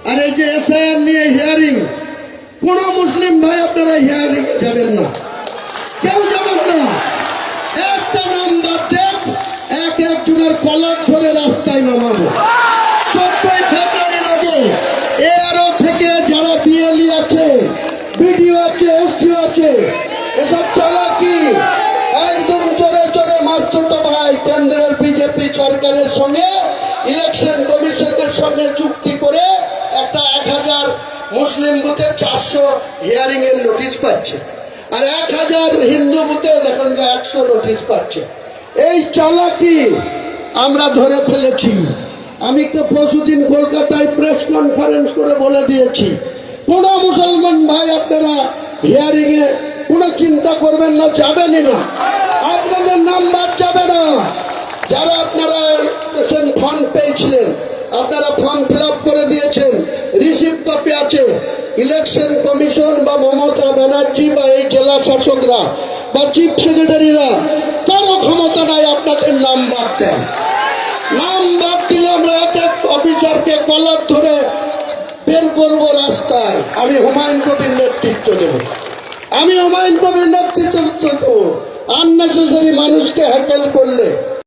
আর এই যে এসআইআর নিয়ে হিয়ারিং, কোন মুসলিম ভাই আপনারা হিয়ারিং যাবেন না, কেউ যাবেন না। একটা নাম বাদ দেন, একজনের কলার ধরে রাস্তায় নামাবো। 14 ফেব্রুয়ারির আগে এআরও থেকে যারা বিএলই আছে, বিডিও আছে, এসডিও আছে, এসব চালাকি একদম চড়ে চড়ে মারতো ভাই। কেন্দ্রের বিজেপি সরকারের সঙ্গে ইলেকশন কমিশনের সঙ্গে চুক্তি করে একটা 1000 মুসলিম বুথে 400 হিয়ারিং এর নোটিশ পাচ্ছে, আর 1000 হিন্দু বুথে দেখুন 100 নোটিশ পাচ্ছে। এই চালাকি আমরা ধরে ফেলেছি। আমি তো পরশুদিন কলকাতায় প্রেস কনফারেন্স করে বলে দিয়েছি, কোন মুসলমান ভাই আপনারা হিয়ারিং এ কোনো চিন্তা করবেন না, যাবেনই না, আপনাদের নাম বাদ যাবে না। যারা আপনারা ফর্ম পেয়েছিলেন, আপনারা ফর্ম ফিল আপ করে দিয়েছেন, রিসিপ্ট কপি আছে। ইলেকশন কমিশন বা মমতা ব্যানার্জি বা এই জেলা শাসকরা বা চিফ সেক্রেটারিরা কারো ক্ষমতা নাই আপনাদের নাম বাদ দেন। নাম বাদ দিলে আমরা এক এক অফিসারকে কলার ধরে বের করবো রাস্তায়। আমি হুমায়ুন কবির নেতৃত্ব দেব, আমি হুমায়ুন কবির নেতৃত্ব দেবো। আননেসেসারি মানুষকে হ্যাকেল করলে